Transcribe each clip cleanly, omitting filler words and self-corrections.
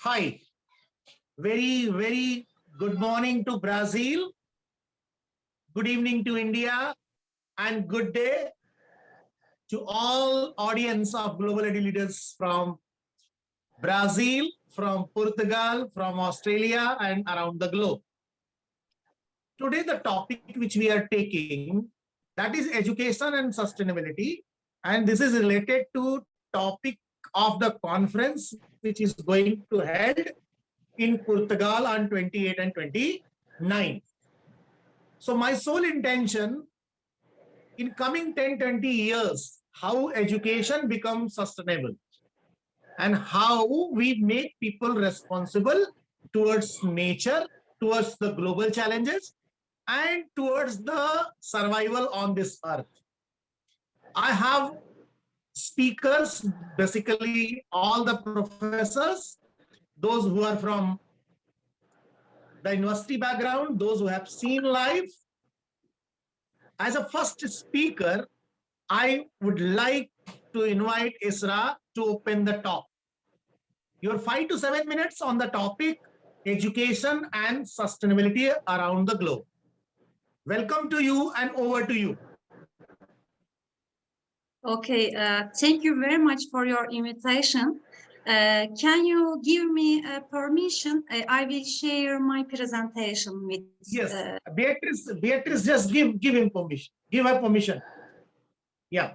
Hi, very good morning to Brazil, good evening to India, and good day to all audience of Global Edu Leaders from Brazil, from Portugal, from Australia, and around the globe. Today, the topic which we are taking, that is education and sustainability, and this is related to topic of the conference which is going to held in Portugal on 28 and 29. So my sole intention in coming 10-20 years, how education becomes sustainable and how we make people responsible towards nature, towards the global challenges, and towards the survival on this earth. I have speakers, basically all the professors, those who are from the university background, those who have seen live. As a first speaker, I would like to invite Isra to open the talk. Your 5 to 7 minutes on the topic, education and sustainability around the globe. Welcome to you and over to you. Okay, thank you very much for your invitation. Can you give me permission? I will share my presentation with. Yes, Beatrice, just give him permission. Give her permission. Yeah.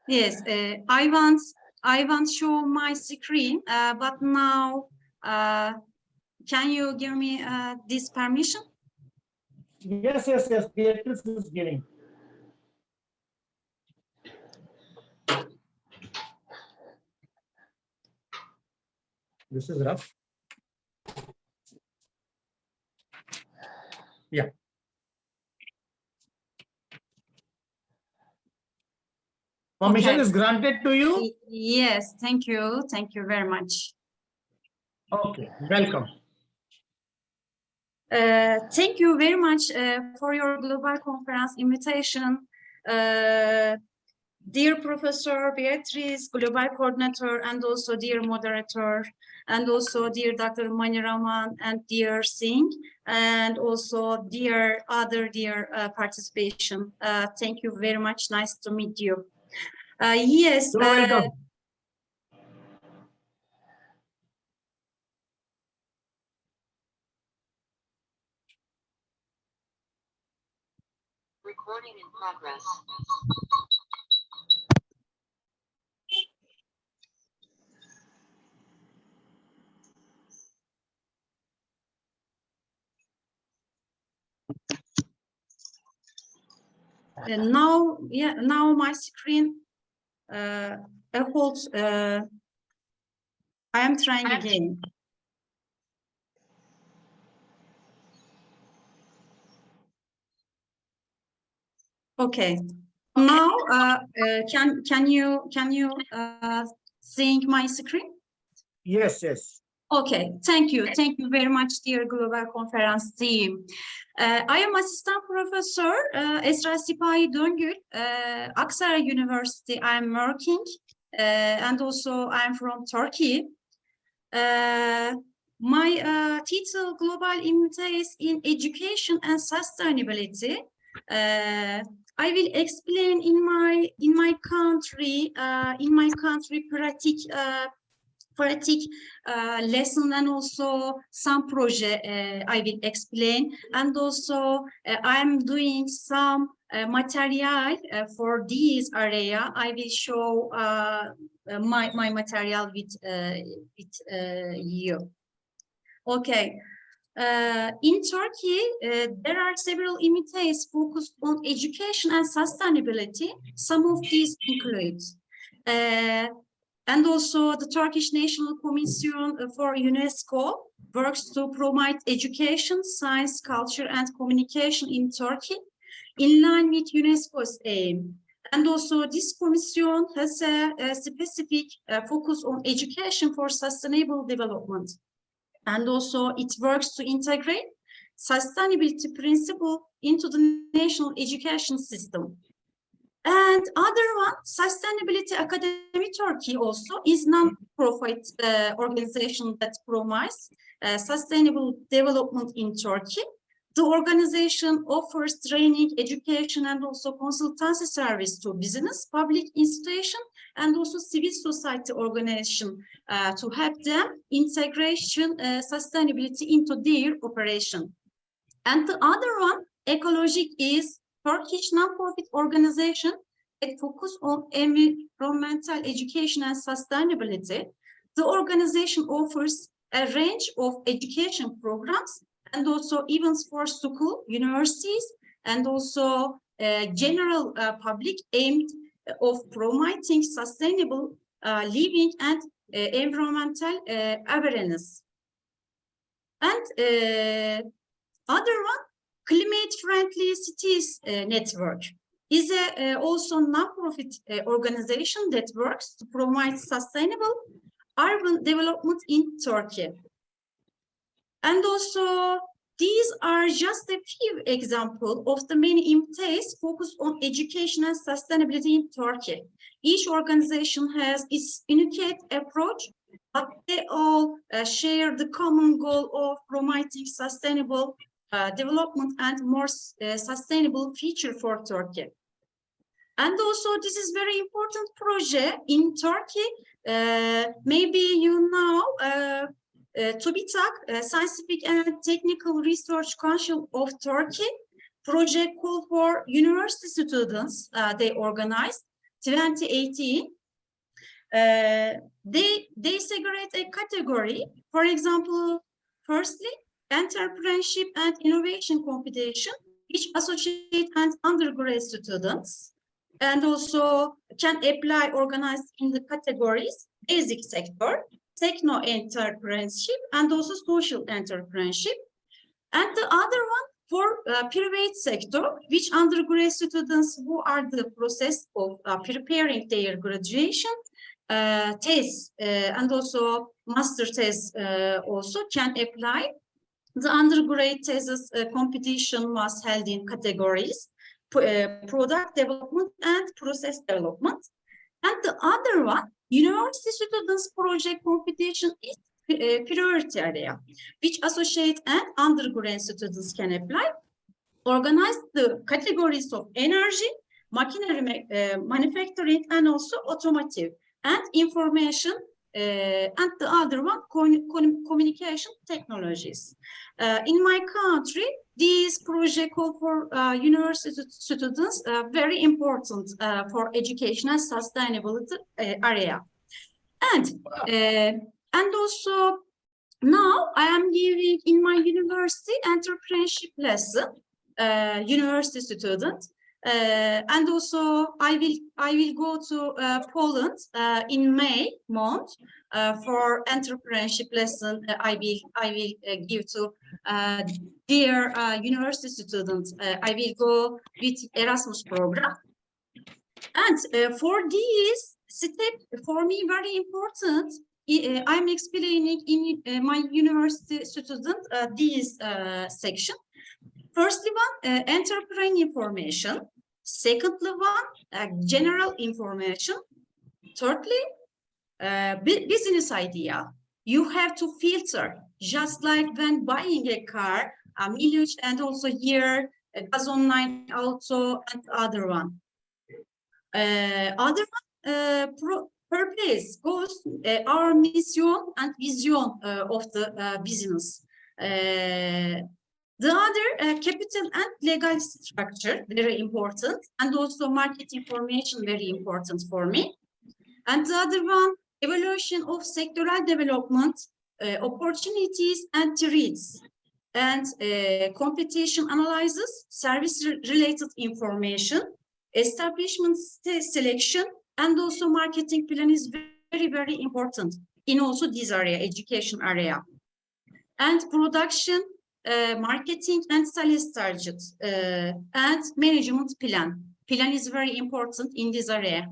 Yes, I want show my screen, but now can you give me this permission? Yes. Beatrice is giving. This is rough. Yeah. Permission is granted to you? Yes, thank you. Thank you very much. Okay, welcome. Thank you very much for your global conference invitation. Dear Professor Beatrice, Global Coordinator, and also dear Moderator, and also dear Dr. Mani Rahman, and dear Singh, and also dear participation. Thank you very much. Nice to meet you. Yes. You're welcome. Recording in progress. Now my screen holds. I am trying again. Okay. Now, can you seeing my screen? Yes. Okay, thank you very much, dear Global Conference team. I am Assistant Professor Esra Sipahi Döngül, Aksaray University. I'm working, and also I'm from Turkey. My title Global Immunities in Education and Sustainability. I will explain in my country practice lesson, and also some project I will explain, and also I'm doing some material for this area. I will show my material with you. Okay. In Turkey, there are several entities focused on education and sustainability. Some of these include, and also the Turkish National Commission for UNESCO works to promote education, science, culture, and communication in Turkey in line with UNESCO's aim. And also this commission has a specific focus on education for sustainable development. And also it works to integrate sustainability principle into the national education system. And other one, Sustainability Academy Turkey also is non-profit organization that promotes sustainable development in Turkey. The organization offers training, education, and also consultancy service to business, public institution, and also civil society organization to help them integration sustainability into their operation. And the other one, Ecologic, is Turkish non-profit organization that focus on environmental education and sustainability. The organization offers a range of education programs and also events for school, universities, and also general public aimed of promoting sustainable living and environmental awareness. And other one, Climate Friendly Cities Network is also non-profit organization that works to promote sustainable urban development in Turkey. And also, these are just a few examples of the many IMTAs focused on education and sustainability in Turkey. Each organization has its unique approach, but they all share the common goal of promoting sustainable development and more sustainable future for Turkey. And also, this is very important project in Turkey. Maybe you know, TÜBİTAK, Scientific and Technical Research Council of Turkey, project called for university students. They organized 2018. They segregate a category. For example, firstly, entrepreneurship and innovation competition, which associate and undergraduate students, and also can apply organized in the categories basic sector, techno entrepreneurship, and also social entrepreneurship. And the other one for private sector, which undergraduate students who are the process of preparing their graduation tests and also master tests also can apply. The undergrad thesis competition was held in categories, product development and process development. And the other one, university students project competition is priority area, which associate and undergrad students can apply. Organize the categories of energy, machinery manufacturing, and also automotive and information, and the other one, communication technologies. In my country, these projects call for university students very important for education and sustainability area. And also now I am giving in my university entrepreneurship lesson, university student. And also I will go to Poland in May month for entrepreneurship lesson. I will give to dear university students. I will go with Erasmus program. And for this step, for me very important, I'm explaining in my university student this section. Firstly one, entrepreneur information. Secondly one, general information. Thirdly, business idea. You have to filter, just like when buying a car, mileage, and also here, gas online auto, and other one. Other one, purpose, goals, our mission and vision of the business. The other, capital and legal structure, very important, and also market information, very important for me. And the other one, evaluation of sectoral development, opportunities and threats, and competition analysis, service-related information, establishment selection, and also marketing plan is very, very important in also this area, education area. And production, marketing and sales targets, and management plan. Plan is very important in this area.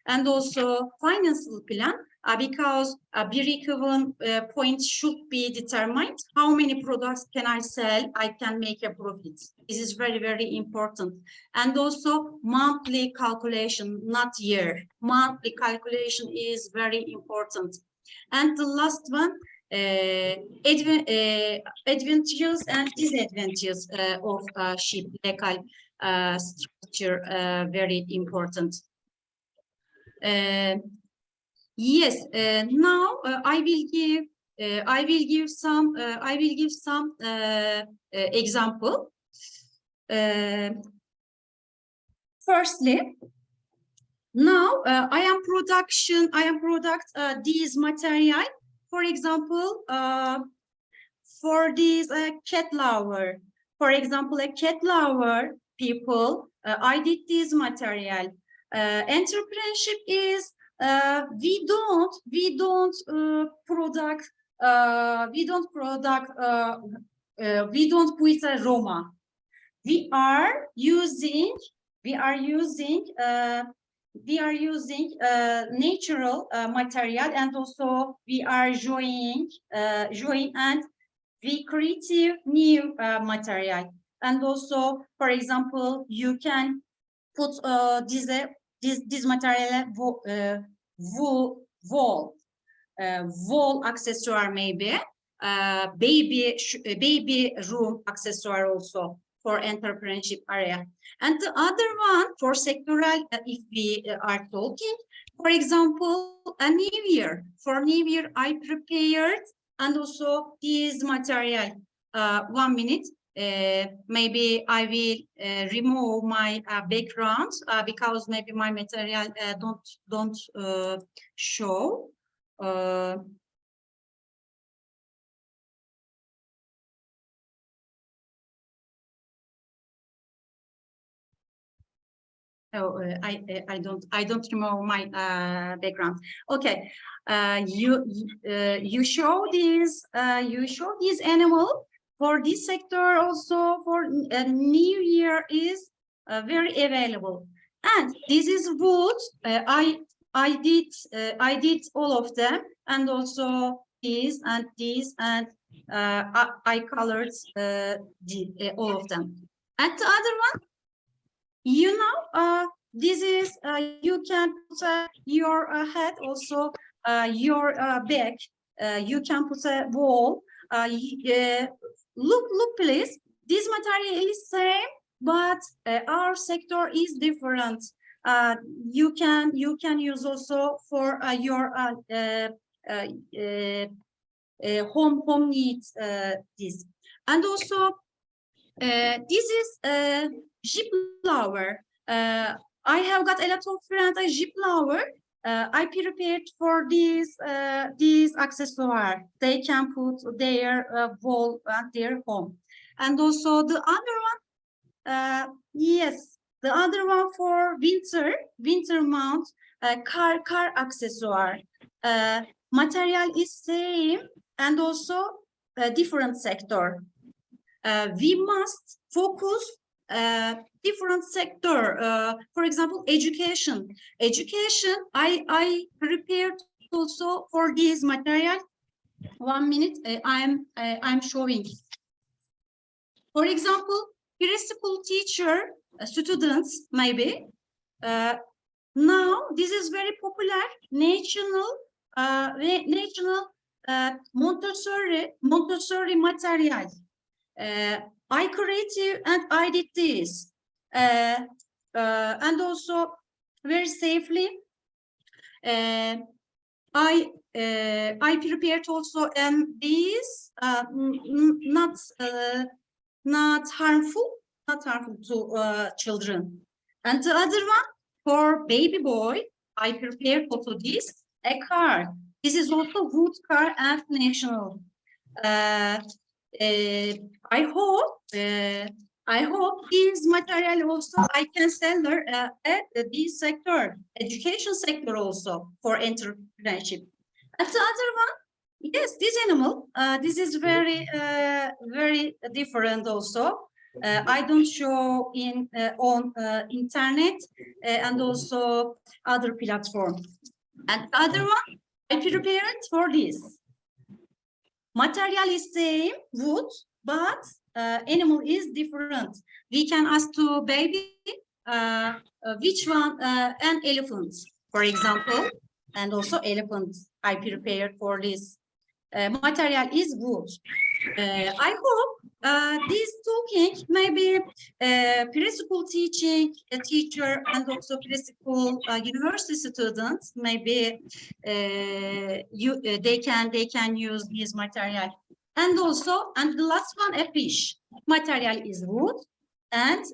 And also financial plan, because a break-even point should be determined. How many products can I sell? I can make a profit. This is very, very important. And also monthly calculation, not year. Monthly calculation is very important. And the last one, advantages and disadvantages of SHIP legal structure, very important. Yes, now I will give some example. Firstly, now I am product these material. For example, for this cat lover. For example, a cat lover people, I did this material. Entrepreneurship is we don't put a Roma. We are using natural material, and also we are joining and we create new material. And also, for example, you can put this material wall accessoire, maybe baby room accessoire also for entrepreneurship area. And the other one for sectoral, if we are talking, for example, a new year. For new year, I prepared and also this material. 1 minute. Maybe I will remove my background because maybe my material don't show. Oh, I don't remove my background. Okay, you show this animal for this sector also for new year is very available. And this is wood. I did all of them, and also this and this, and I colored all of them. And the other one, you know, this is you can put your head also, your back. You can put a wall. Look, please. This material is same, but our sector is different. You can use also for your home needs this. And also this is jeep lover. I have got a lot of friends a jeep lover. I prepared for these accessoires. They can put their wall at their home. And also the other one, yes, the other one for winter mount, car accessoire. Material is same and also a different sector. We must focus different sector. For example, education. I prepared also for this material. 1 minute. I'm showing. For example, preschool teacher, students maybe. Now this is very popular. National Montessori material. I created and I did this, and also very safely. I prepared also these not harmful to children. And the other one for baby boy, I prepared also this a car. This is also wood car and national. I hope this material also I can sell at this sector, education sector also for entrepreneurship. And the other one, yes, this animal. This is very different also. I don't show in on internet and also other platform. And the other one, I prepared for this. Material is same, wood, but animal is different. We can ask to baby which one, an elephant, for example, and also elephant. I prepared for this. Material is wood. I hope this talking maybe preschool teaching teacher and also preschool university students maybe they can use this material. And also, and the last one, a fish. Material is wood and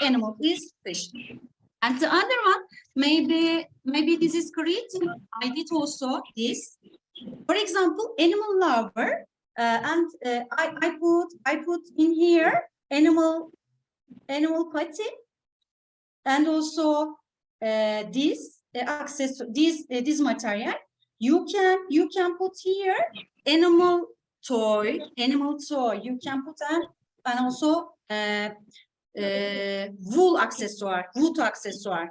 animal is fish. And the other one, maybe this is creative. I did also this. For example, animal lover. I put in here animal putty, and also this access this material. You can put here animal toy. You can put and also wool accessoire, wool accessoire.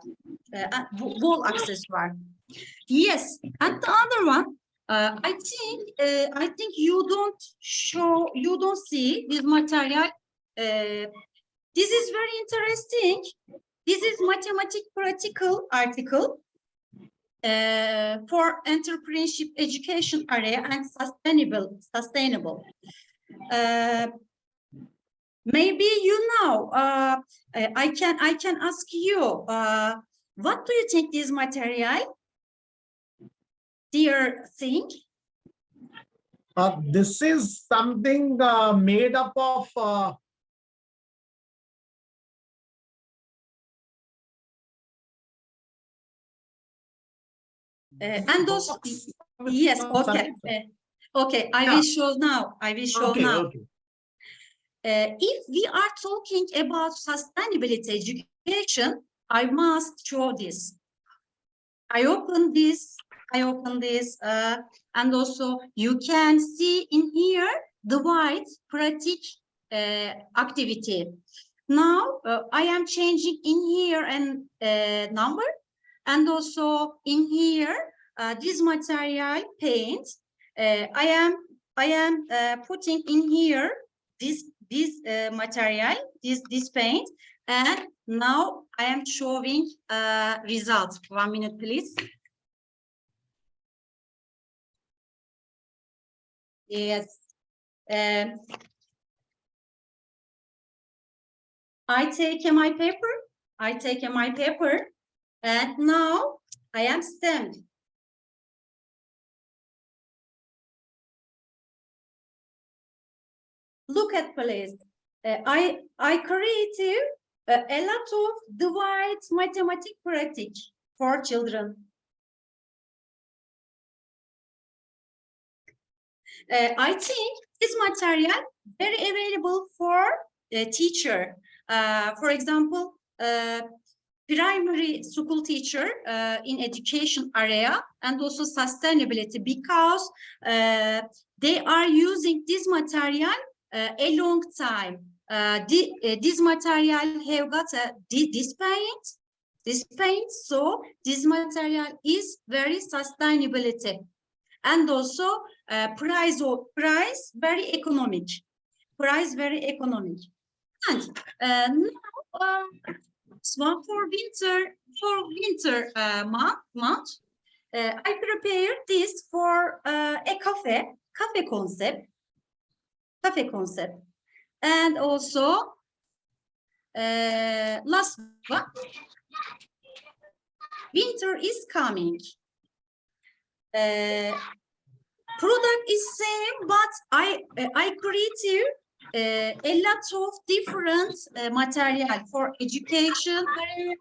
Yes, and the other one. I think you don't see this material. This is very interesting. This is mathematics practical article for entrepreneurship education area and sustainable. Maybe you know. I can ask you. What do you think this material? Dear thing? This is something made up of and those, yes, okay. Okay, I will show now. Okay. If we are talking about sustainability education, I must show this. I open this, and also you can see in here the white practice activity. Now I am changing in here and number, and also in here this material paint. I am putting in here this material, this paint, and now I am showing results. 1 minute, please. Yes. I take my paper, and now I am stamped. Look at, please. I created a lot of divide mathematics practice for children. I think this material very available for a teacher. For example, primary school teacher in education area, and also sustainability, because they are using this material a long time. This material have got this paint, so this material is very sustainability, and also price very economic. And now one for winter month. I prepared this for a cafe concept, and also last one, winter is coming. Product is same, but I created a lot of different material for education area,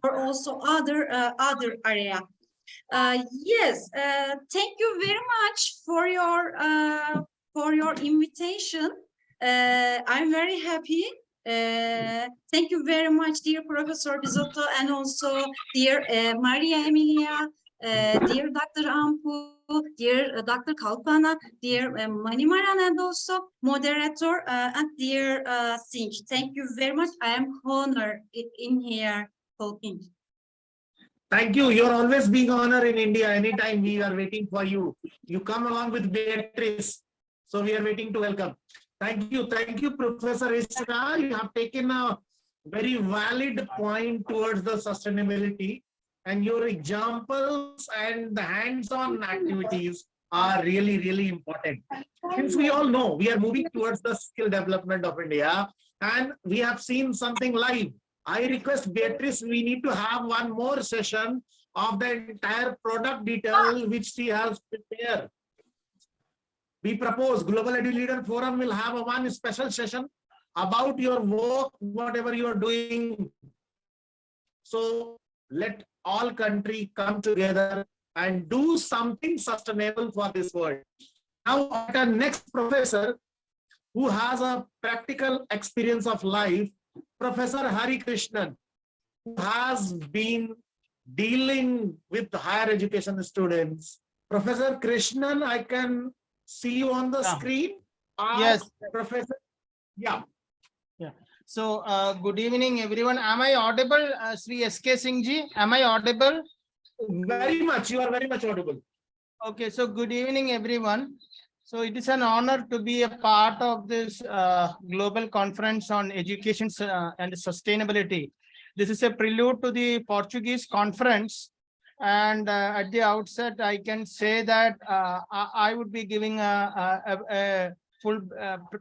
or also other area. Yes, thank you very much for your invitation. I'm very happy. Thank you very much, dear Professor Bizotto, and also dear Maria Emilia, dear Dr. Ampu, dear Dr. Kalpana, dear Manimaran, and also moderator, and dear Singh. Thank you very much. I am honored in here talking. Thank you. You're always being honored in India. Anytime we are waiting for you. You come along with Beatrice. So we are waiting to welcome. Thank you. Thank you, Professor Isra. You have taken a very valid point towards the sustainability, and your examples and the hands-on activities are really, really important. Since we all know we are moving towards the skill development of India, and we have seen something live. I request Beatrice, we need to have one more session of the entire product detail which she has prepared. We propose Global Edu Leader Forum will have a one special session about your work, whatever you are doing. So let all country come together and do something sustainable for this world. Now, our next professor who has a practical experience of life, Professor Hari Krishnan, who has been dealing with higher education students. Professor Krishnan, I can see you on the screen. Yes. Professor. Yeah. So, good evening, everyone. Am I audible, Sri S.K. Singh ji? Am I audible? Very much. You are very much audible. Okay. So, good evening, everyone. So, it is an honor to be a part of this global conference on education and sustainability. This is a prelude to the Portuguese conference. And at the outset, I can say that I would be giving a full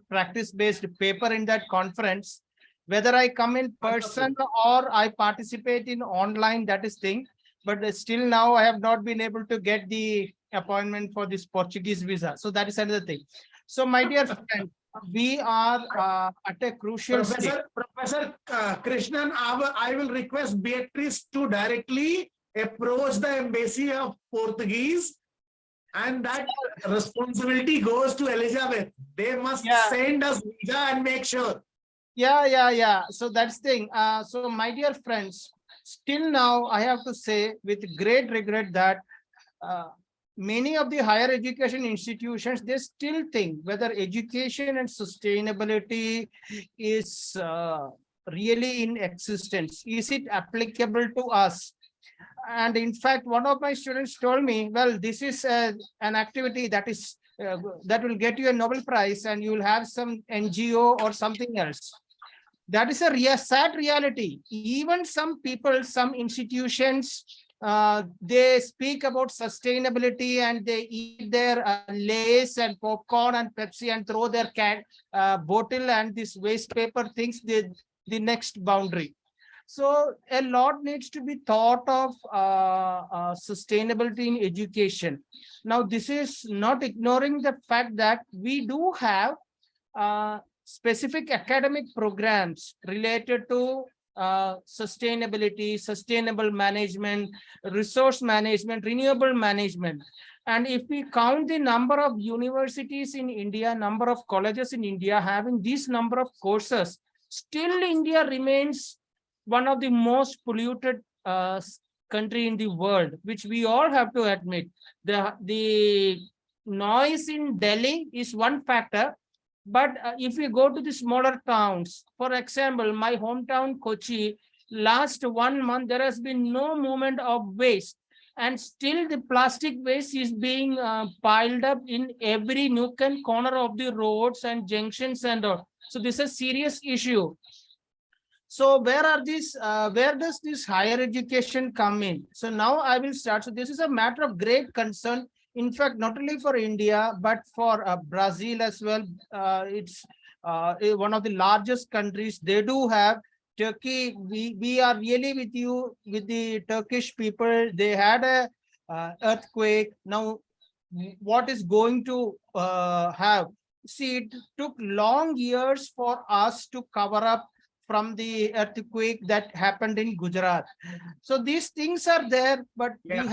practice-based paper in that conference. Whether I come in person or I participate in online, that is thing. But still now I have not been able to get the appointment for this Portuguese visa. So that is another thing. So my dear friend, we are at a crucial stage. Professor Krishnan, I will request Beatrice to directly approach the embassy of Portuguese, and that responsibility goes to Elizabeth. They must send us visa and make sure. Yeah. So that's the thing. So my dear friends, still now I have to say with great regret that many of the higher education institutions, they still think whether education and sustainability is really in existence. Is it applicable to us? And in fact, one of my students told me, well, this is an activity that is that will get you a Nobel Prize and you will have some NGO or something else. That is a sad reality. Even some people, some institutions, they speak about sustainability and they eat their Lays and popcorn and Pepsi and throw their bottle and this waste paper things the next boundary. So a lot needs to be thought of sustainability in education. Now, this is not ignoring the fact that we do have specific academic programs related to sustainability, sustainable management, resource management, renewable management. And if we count the number of universities in India, number of colleges in India having this number of courses, still India remains one of the most polluted country in the world, which we all have to admit. The noise in Delhi is one factor, but if we go to the smaller towns, for example, my hometown Kochi, last 1 month, there has been no movement of waste. And still the plastic waste is being piled up in every nook and corner of the roads and junctions and all. So this is a serious issue. So where does this higher education come in? So now I will start. So this is a matter of great concern. In fact, not only for India, but for Brazil as well. It's one of the largest countries. They do have Turkey. We are really with you, with the Turkish people. They had a earthquake. Now, what is going to have? See, it took long years for us to cover up from the earthquake that happened in Gujarat. So these things are there, but we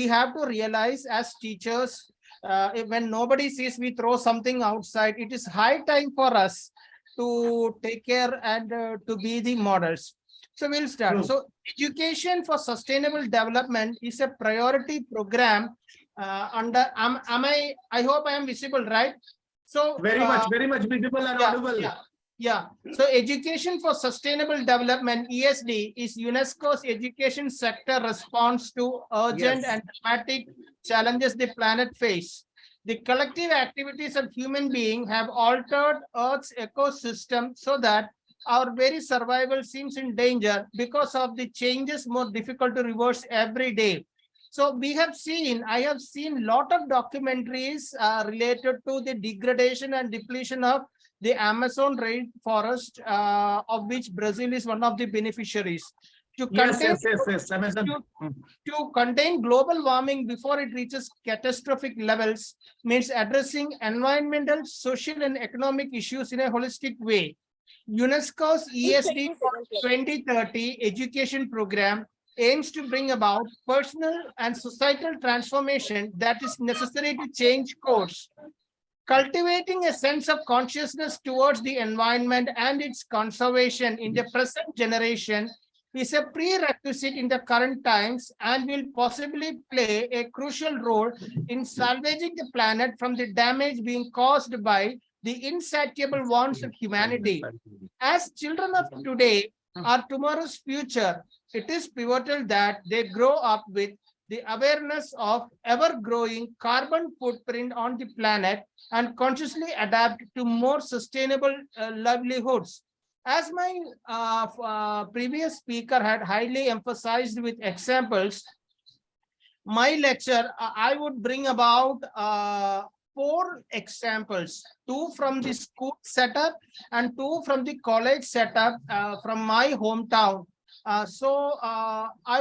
have to realize as teachers, when nobody sees, we throw something outside. It is high time for us to take care and to be the models. So we'll start. So education for sustainable development is a priority program under. I hope I am visible, right? So very much visible and audible. Yeah, so Education for Sustainable Development, ESD, is UNESCO's education sector response to urgent Yes. and dramatic challenges the planet face. The collective activities of human beings have altered Earth's ecosystem so that our very survival seems in danger because of the changes more difficult to reverse every day. So I have seen lot of documentaries related to the degradation and depletion of the Amazon rainforest, of which Brazil is one of the beneficiaries. To Yes, contain, yes. Amazon. to, to contain global warming before it reaches catastrophic levels means addressing environmental, social, and economic issues in a holistic way. UNESCO's ESD for 2030 education program aims to bring about personal and societal transformation that is necessary to change course. Cultivating a sense of consciousness towards the environment and its conservation in the present generation is a prerequisite in the current times and will possibly play a crucial role in salvaging the planet from the damage being caused by the insatiable wants of humanity. As children of today are tomorrow's future, it is pivotal that they grow up with the awareness of ever-growing carbon footprint on the planet and consciously adapt to more sustainable livelihoods. As my previous speaker had highly emphasized with examples, my lecture, I would bring about 4 examples, 2 from the school setup and 2 from the college setup from my hometown. I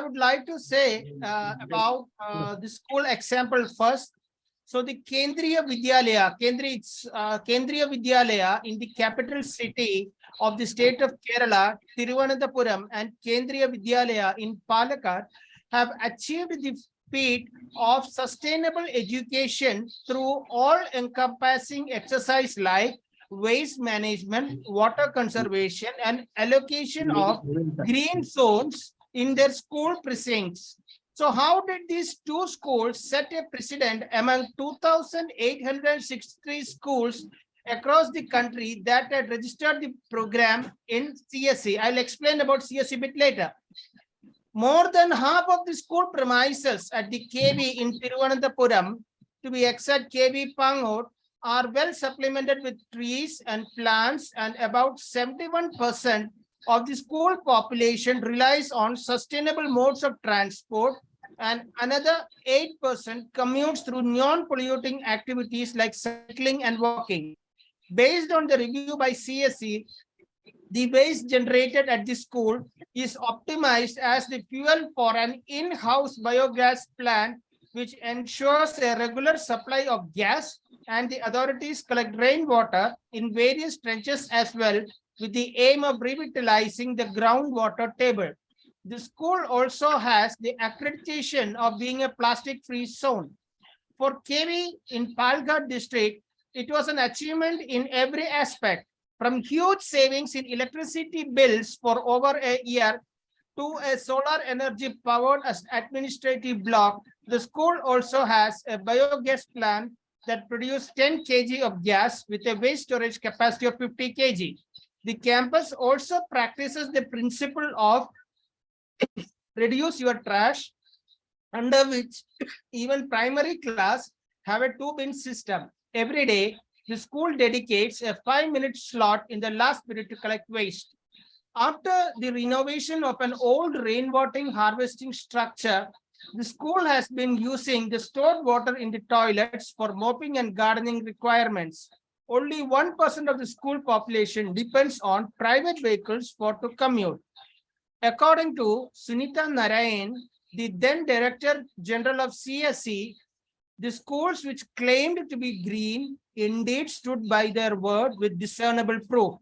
would like to say about the school example first. So the Kendriya Vidyalaya in the capital city of the state of Kerala, Thiruvananthapuram, and Kendriya Vidyalaya in Palakkad have achieved the feat of sustainable education through all-encompassing exercise like waste management, water conservation, and allocation of green zones in their school precincts. So how did these 2 schools set a precedent among 2,863 schools across the country that had registered the program in CSE? I'll explain about CSE a bit later. More than half of the school premises at the KB in Thiruvananthapuram, to be exact KB Pangur, are well supplemented with trees and plants, and about 71% of the school population relies on sustainable modes of transport, and another 8% commutes through non-polluting activities like cycling and walking. Based on the review by CSE, the waste generated at the school is optimized as the fuel for an in-house biogas plant, which ensures a regular supply of gas, and the authorities collect rainwater in various trenches as well, with the aim of revitalizing the groundwater table. The school also has the accreditation of being a plastic-free zone. For KV in Palghar district, it was an achievement in every aspect, from huge savings in electricity bills for over a year to a solar energy powered as administrative block. The school also has a biogas plant that produces 10 kg of gas with a waste storage capacity of 50 kg. The campus also practices the principle of reduce your trash, under which even primary class have a 2-bin system. Every day, the school dedicates a 5-minute slot in the last period to collect waste. After the renovation of an old rainwater harvesting structure, the school has been using the stored water in the toilets for mopping and gardening requirements. Only 1% of the school population depends on private vehicles to commute. According to Sunita Narayan, the then Director General of CSE, the schools which claimed to be green indeed stood by their word with discernible proof.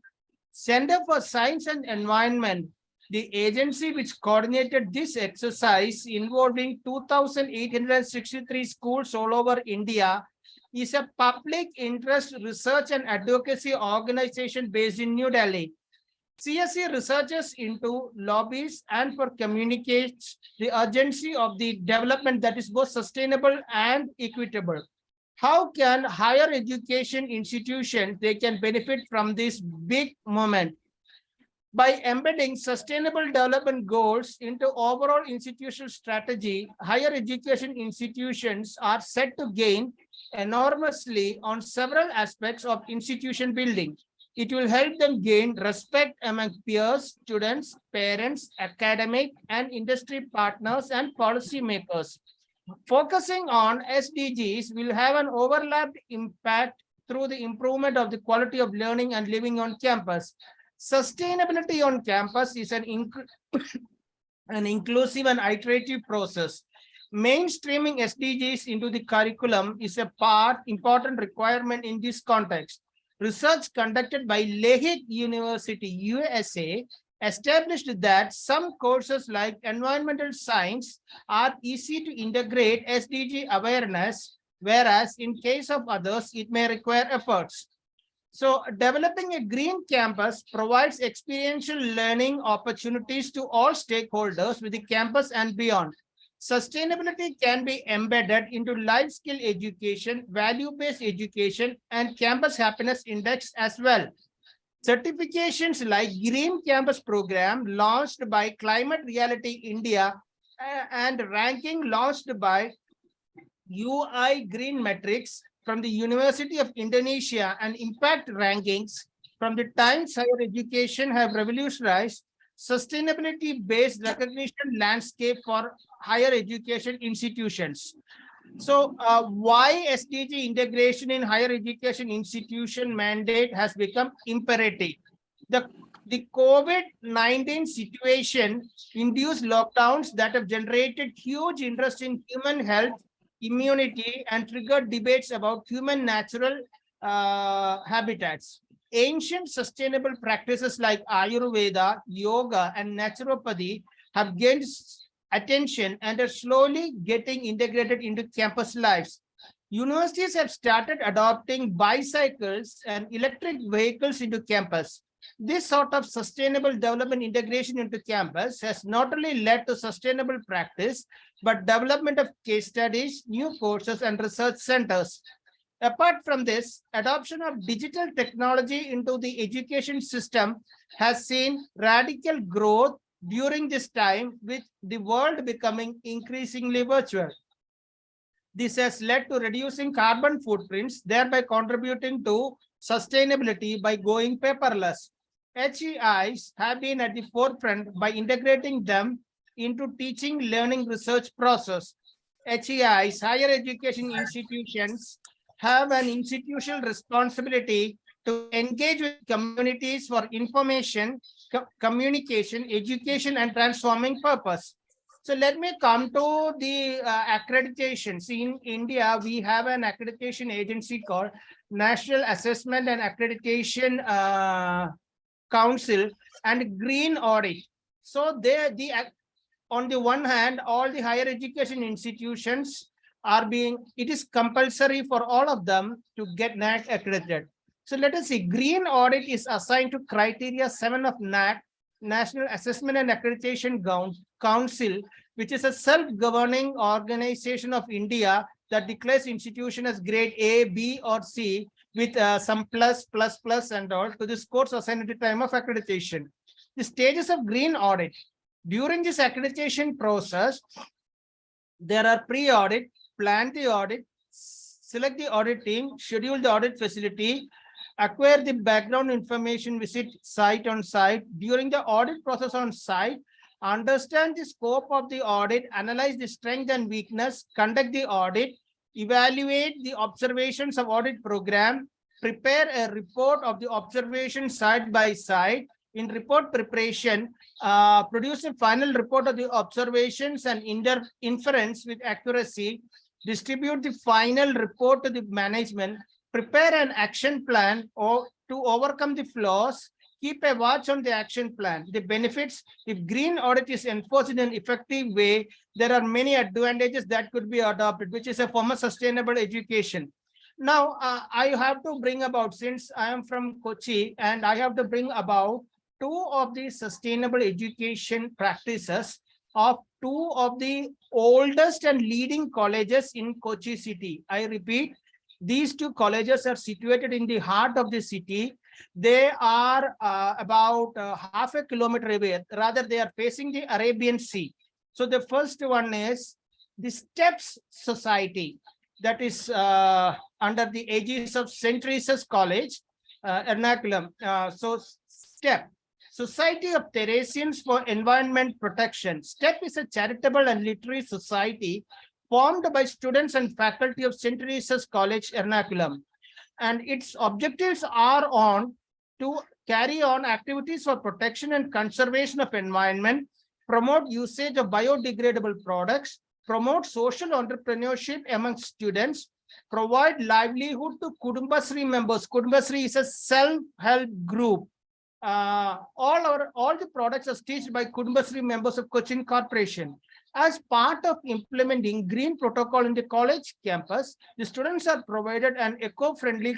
Center for Science and Environment, the agency which coordinated this exercise involving 2,863 schools all over India, is a public interest research and advocacy organization based in New Delhi. CSE researches into lobbies and for communicates the urgency of the development that is both sustainable and equitable. how can higher education institutions, they can benefit from this big moment? By embedding sustainable development goals into overall institutional strategy, higher education institutions are set to gain enormously on several aspects of institution building. It will help them gain respect among peers, students, parents, academic and industry partners and policymakers. Focusing on SDGs will have an overlapped impact through the improvement of the quality of learning and living on campus. Sustainability on campus is an inclusive and iterative process. Mainstreaming SDGs into the curriculum is a important requirement in this context. Research conducted by Lahey University, USA, established that some courses like environmental science are easy to integrate SDG awareness, whereas in case of others, it may require efforts. So developing a green campus provides experiential learning opportunities to all stakeholders with the campus and beyond. Sustainability can be embedded into life skill education, value-based education, and campus happiness index as well. Certifications like Green Campus Program launched by Climate Reality India and ranking launched by UI Green Metrics from the University of Indonesia and impact rankings from the Times Higher Education have revolutionized sustainability-based recognition landscape for higher education institutions. So why SDG integration in higher education institution mandate has become imperative? The COVID-19 situation induced lockdowns that have generated huge interest in human health, immunity, and triggered debates about human natural habitats. Ancient sustainable practices like Ayurveda, yoga, and naturopathy have gained attention and are slowly getting integrated into campus lives. Universities have started adopting bicycles and electric vehicles into campus. This sort of sustainable development integration into campus has not only led to sustainable practice, but development of case studies, new courses, and research centers. Apart from this, adoption of digital technology into the education system has seen radical growth during this time, with the world becoming increasingly virtual. This has led to reducing carbon footprints, thereby contributing to sustainability by going paperless. HEIs have been at the forefront by integrating them into teaching, learning, research process. HEIs, higher education institutions, have an institutional responsibility to engage with communities for information, communication, education, and transforming purpose. So let me come to the accreditations. In India, we have an accreditation agency called National Assessment and Accreditation Council and Green Audit. So on the one hand, all the higher education institutions are it is compulsory for all of them to get NAAC accredited. So let us see, Green Audit is assigned to criteria 7 of NAAC, National Assessment and Accreditation Council, which is a self-governing organization of India that declares institution as grade A, B, or C with some plus and all to the scores assigned at the time of accreditation. The stages of Green Audit. During this accreditation process, there are pre-audit, plan the audit, select the audit team, schedule the audit facility, acquire the background information, visit site on site. During the audit process on site, understand the scope of the audit, analyze the strength and weakness, conduct the audit, evaluate the observations of audit program, prepare a report of the observation side by side. In report preparation, produce a final report of the observations and inference with accuracy, distribute the final report to the management, prepare an action plan or to overcome the flaws, keep a watch on the action plan. The benefits, if Green Audit is enforced in an effective way, there are many advantages that could be adopted, which is a form of sustainable education. Now, I have to bring about, since I am from Kochi, and I have to bring about 2 of the sustainable education practices of 2 of the oldest and leading colleges in Kochi city. I repeat, These two colleges are situated in the heart of the city. They are about half a kilometer away. Rather, they are facing the Arabian Sea. So the first one is the STEPS Society, that is under the aegis of St. Teresa's College, Ernakulam. So STEP, Society of Theresians for Environment Protection. STEP is a charitable and literary society formed by students and faculty of St. Teresa's College, Ernakulam. And its objectives are on to carry on activities for protection and conservation of environment, promote usage of biodegradable products, promote social entrepreneurship among students, provide livelihood to Kudumbasri members. Kudumbasri is a self-help group. All the products are staged by Kudumbasri members of Cochin Corporation. As part of implementing green protocol in the college campus, the students are provided an eco-friendly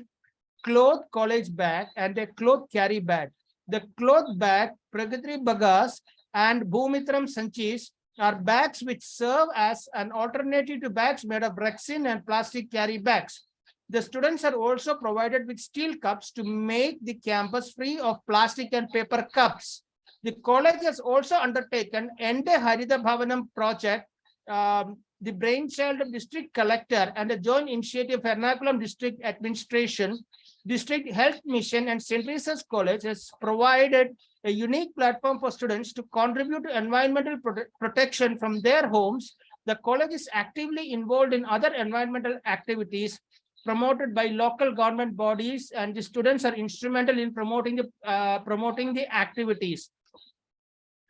cloth college bag and a cloth carry bag. The cloth bag, Pragatri Bagas and Bhumitram Sanchis are bags which serve as an alternative to bags made of resin and plastic carry bags. The students are also provided with steel cups to make the campus free of plastic and paper cups. The college has also undertaken Ende Harida Bhavanam project, the brainchild of district collector and a joint initiative of Ernakulam district administration. District Health Mission and St. Teresa's College has provided a unique platform for students to contribute to environmental protection from their homes. The college is actively involved in other environmental activities promoted by local government bodies, and the students are instrumental in promoting the activities.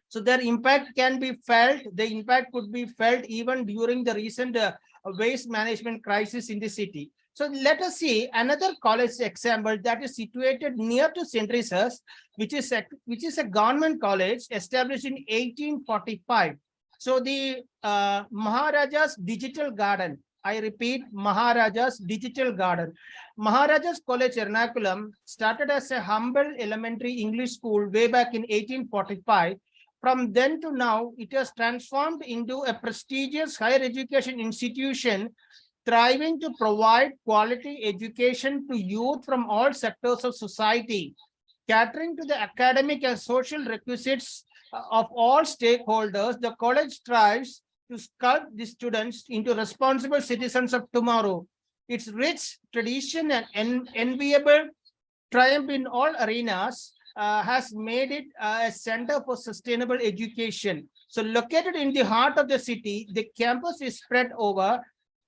So their impact can be felt. The impact could be felt even during the recent waste management crisis in the city. So let us see another college example that is situated near to St. Teresa's, which is a government college established in 1845. So the Maharaja's Digital Garden. I repeat, Maharaja's Digital Garden. Maharaja's College Ernakulam started as a humble elementary English school way back in 1845. From then to now, it has transformed into a prestigious higher education institution striving to provide quality education to youth from all sectors of society, catering to the academic and social requisites of all stakeholders. The college strives to sculpt the students into responsible citizens of tomorrow. Its rich tradition and enviable triumph in all arenas has made it a center for sustainable education. So located in the heart of the city, the campus is spread over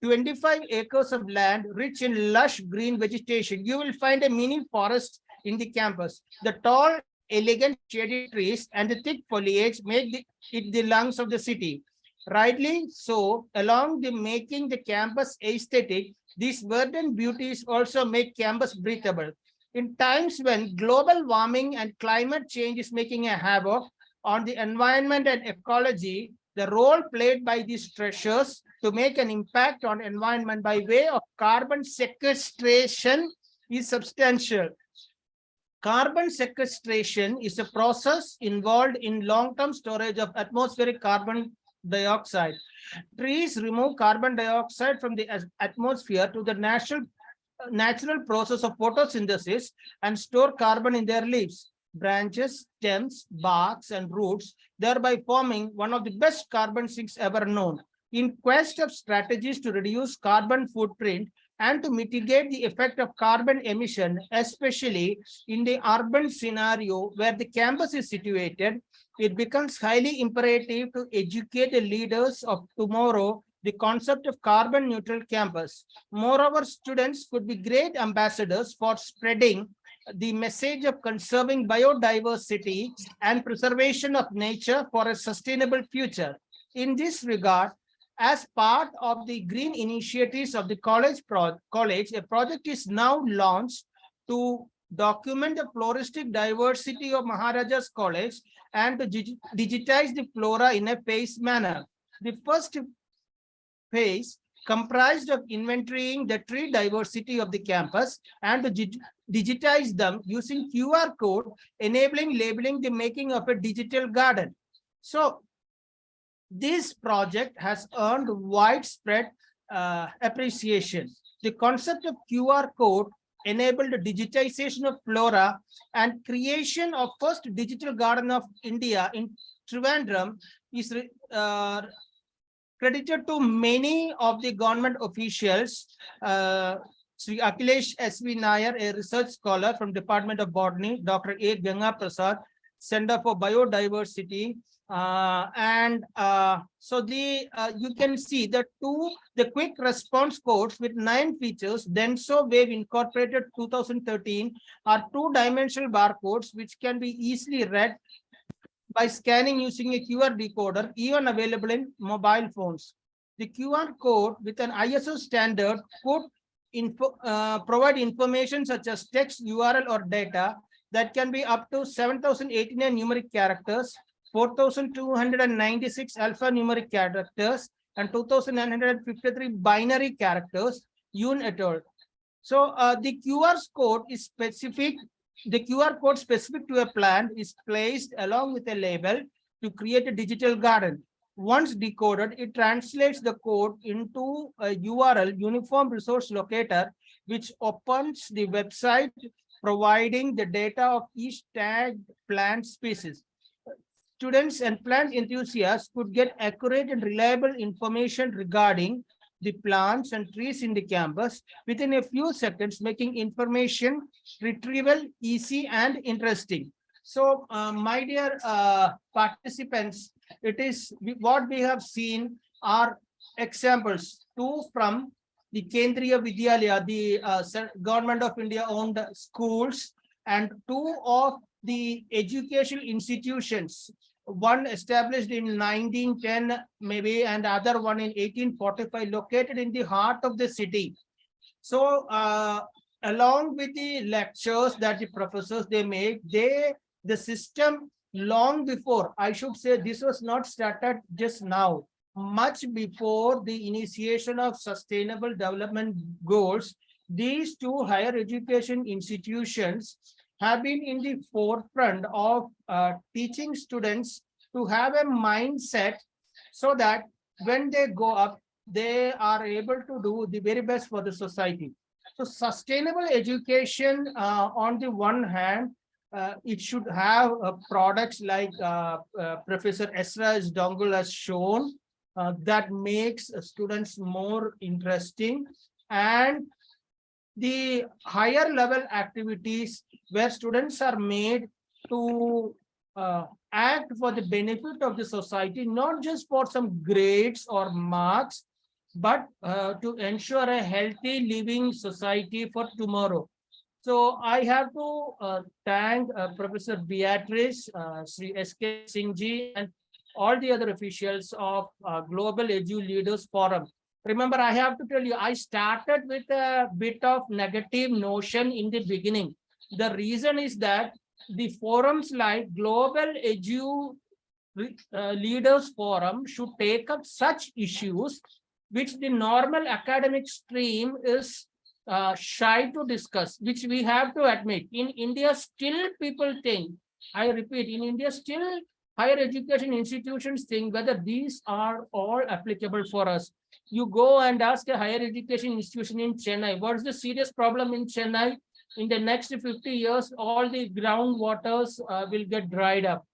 25 acres of land rich in lush green vegetation. You will find a mini forest in the campus. The tall, elegant shady trees and the thick foliage make it the lungs of the city. Rightly so, along the making the campus aesthetic, these verdant beauties also make campus breathable. In times when global warming and climate change is making a havoc on the environment and ecology, the role played by these treasures to make an impact on environment by way of carbon sequestration is substantial. Carbon sequestration is a process involved in long-term storage of atmospheric carbon dioxide. Trees remove carbon dioxide from the atmosphere to the natural process of photosynthesis and store carbon in their leaves, branches, stems, barks, and roots, thereby forming one of the best carbon sinks ever known. In quest of strategies to reduce carbon footprint and to mitigate the effect of carbon emission, especially in the urban scenario where the campus is situated, it becomes highly imperative to educate the leaders of tomorrow the concept of carbon neutral campus. Moreover, students could be great ambassadors for spreading the message of conserving biodiversity and preservation of nature for a sustainable future. In this regard, as part of the green initiatives of the college, a project is now launched to document the floristic diversity of Maharaja's College and to digitize the flora in a phased manner. The first phase comprised of inventorying the tree diversity of the campus and to digitize them using QR code, enabling labeling the making of a digital garden. So this project has earned widespread appreciation. The concept of QR code enabled digitization of flora and creation of first digital garden of India in Trivandrum is credited to many of the government officials. Sri Akhilesh S.V. Nair, a research scholar from Department of Botany, Dr. A. Ganga Prasad, Center for Biodiversity, so you can see the quick response codes with 9 features. Denso Wave Incorporated 2013 are 2-dimensional barcodes which can be easily read by scanning using a QR decoder, even available in mobile phones. The QR code with an ISO standard could provide information such as text, URL, or data that can be up to 7,089 numeric characters, 4,296 alphanumeric characters, and 2,953 binary characters, Yoon et al. So the QR code is specific. The QR code specific to a plant is placed along with a label to create a digital garden. Once decoded, it translates the code into a URL, Uniform Resource Locator, which opens the website providing the data of each tagged plant species. Students and plant enthusiasts could get accurate and reliable information regarding the plants and trees in the campus within a few seconds, making information retrieval easy and interesting. So, my dear participants, what we have seen are examples, 2 from the Kendriya Vidyalaya, the Government of India owned schools, and 2 of the educational institutions, one established in 1910 maybe, and other one in 1845, located in the heart of the city. So along with the lectures that the professors they make, the system long before, I should say, this was not started just now, much before the initiation of sustainable development goals, these 2 higher education institutions have been in the forefront of teaching students to have a mindset so that when they go up, they are able to do the very best for the society. So sustainable education, on the one hand, it should have products like Professor Esra Dongle has shown, that makes students more interesting, and the higher level activities where students are made to act for the benefit of the society, not just for some grades or marks, but to ensure a healthy living society for tomorrow. So I have to thank Professor Beatrice, Sri S.K. Singhji, and all the other officials of Global Edu Leaders Forum. Remember, I have to tell you, I started with a bit of negative notion in the beginning. The reason is that the forums like Global Edu Leaders Forum should take up such issues which the normal academic stream is shy to discuss, which we have to admit. In India, still people think, I repeat, in India, still higher education institutions think whether these are all applicable for us. You go and ask a higher education institution in Chennai, what's the serious problem in Chennai? In the next 50 years, all the groundwaters will get dried up.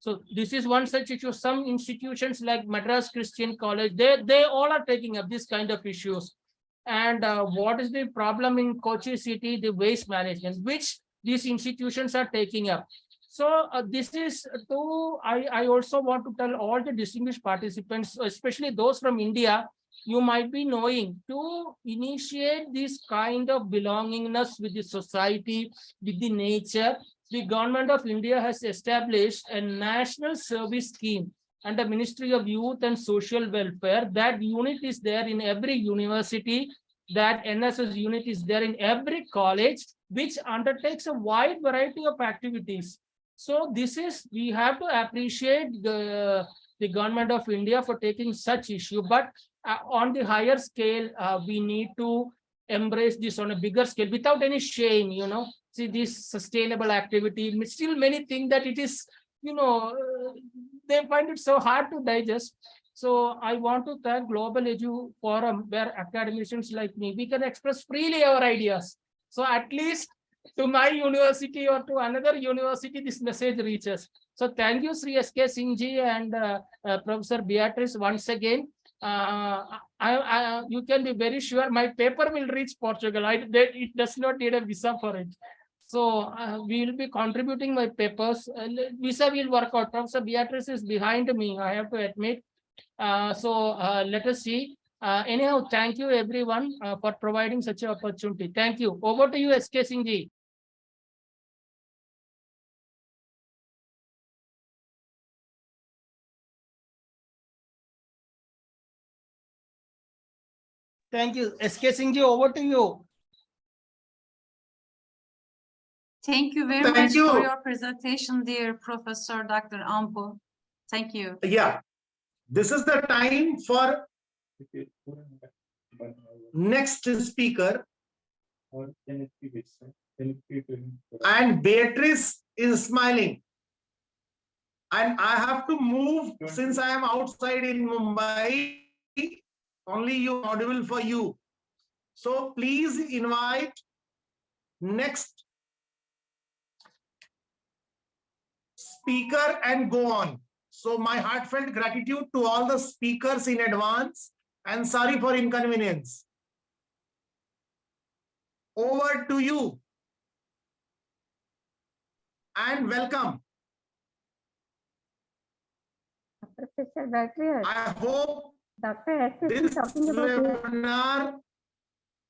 So this is one such issue. Some institutions like Madras Christian College, they all are taking up this kind of issues. And what is the problem in Kochi city? The waste management, which these institutions are taking up. So this is I also want to tell all the distinguished participants, especially those from India, you might be knowing, to initiate this kind of belongingness with the society, with the nature. The Government of India has established a national service scheme under Ministry of Youth and Social Welfare. That unit is there in every university. That NSS unit is there in every college, which undertakes a wide variety of activities. So this is, we have to appreciate the Government of India for taking such issue, but on the higher scale, we need to embrace this on a bigger scale without any shame, you know. See, this sustainable activity, still many think that it is, you know, they find it so hard to digest. So I want to thank Global Edu Forum, where academicians like me, we can express freely our ideas. So at least to my university or to another university, this message reaches. So thank you, Sri S.K. Singh ji and Professor Beatrice once again. You can be very sure my paper will reach Portugal. It does not need a visa for it. So we will be contributing my papers. Visa will work out. Professor Beatrice is behind me, I have to admit. Let us see. Anyhow, thank you everyone for providing such an opportunity. Thank you. Over to you, S.K. Singh ji. Thank you. S.K. Singh ji, over to you. Thank you very Thank much you. for your presentation, dear Professor Dr. Ampu. Thank you. Yeah, this is the time for next speaker. And Beatrice is smiling. And I have to move since I am outside in Mumbai. Only you audible for you. So please invite next speaker and go on. So my heartfelt gratitude to all the speakers in advance and sorry for inconvenience. Over to you and welcome. Professor Beatrice, I hope Dr. S is this talking about you. webinar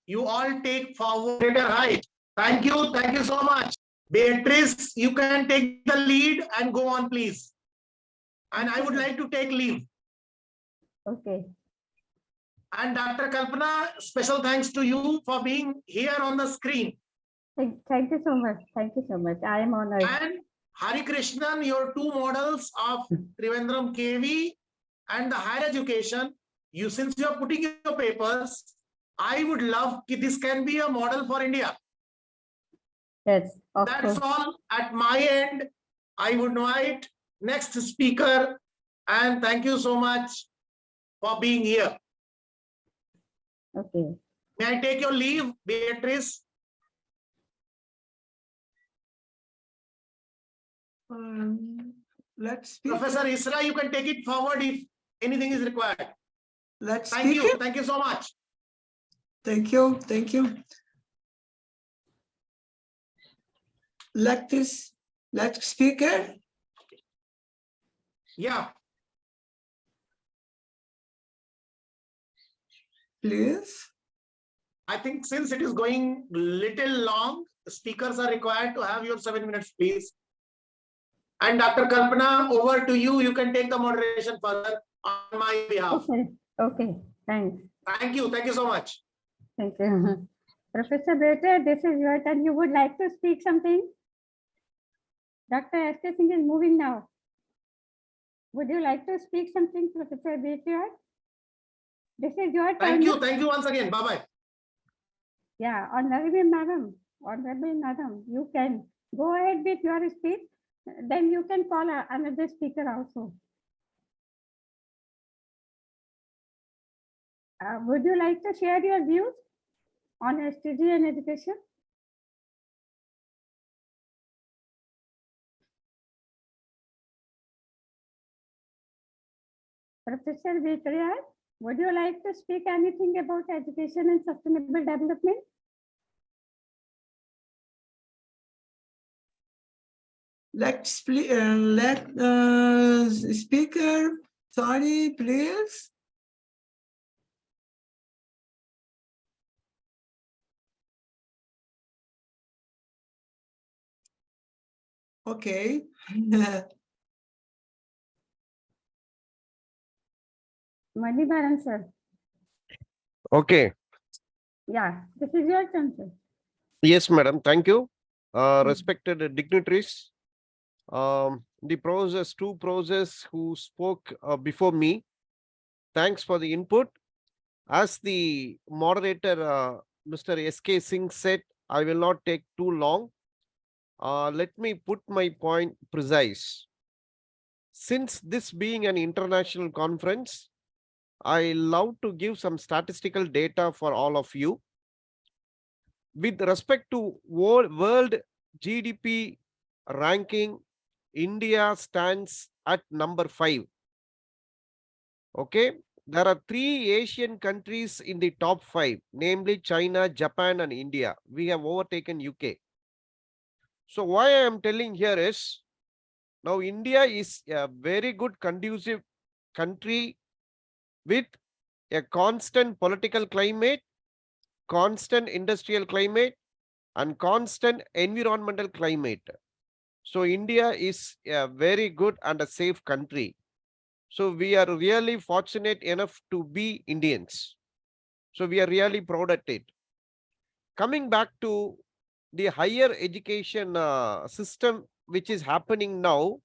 you all take forward greater height. Thank you so much. Beatrice, you can take the lead and go on, please. And I would like to take leave. Okay. And Dr. Kalpana, special thanks to you for being here on the screen. Thank you so much. Thank you so much. I am honored. And Hari Krishnan, your two models of Trivandrum KV and the higher education, since you are putting your papers, I would love this can be a model for India. Yes, of That's course. all at my end. I would invite next speaker and thank you so much for being here. Okay. May I take your leave, Beatrice? Let's speak. Professor Isra, you can take it forward if anything is required. Let's Thank speak. you. Thank you so much. Thank you. Thank you. Let's speaker. Yeah. Please. I think since it is going little long, speakers are required to have your 7 minutes, please. And Dr. Kalpana, over to you. You can take the moderation further on my behalf. Okay. Okay. Thanks. Thank you. Thank you so much. Thank you. Professor Beatrice, this is your turn. You would like to speak something? Dr. S.K. Singh is moving now. Would you like to speak something, Professor Beatrice? This is your turn. Thank you. Thank you once again. Bye-bye. Yeah, honorable madam, you can go ahead with your speech. Then you can call another speaker also. Would you like to share your views on STG and education? Professor Beatrice, would you like to speak anything about education and sustainable development? Let speaker. Sorry, please. Okay. Manibaran sir. Okay. Yeah, this is your turn, sir. Yes, madam. Thank you. Respected dignitaries, the two pros who spoke before me, thanks for the input. As the moderator, Mr. S.K. Singh said, I will not take too long. Let me put my point precise. Since this being an international conference, I love to give some statistical data for all of you. With respect to world GDP ranking, India stands at number 5. Okay, there are 3 Asian countries in the top 5, namely China, Japan, and India. We have overtaken UK. So why I am telling here is, now India is a very good conducive country with a constant political climate, constant industrial climate, and constant environmental climate. So India is a very good and a safe country. So we are really fortunate enough to be Indians. So we are really proud at it. Coming back to the higher education system which is happening now,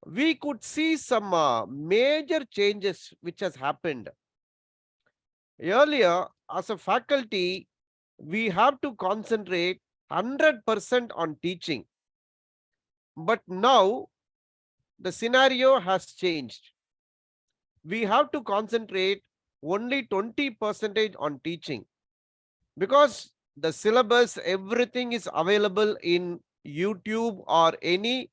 we could see some major changes which has happened. Earlier, as a faculty, we have to concentrate 100% on teaching. But now, the scenario has changed. We have to concentrate only 20% on teaching, because the syllabus, everything is available in YouTube or any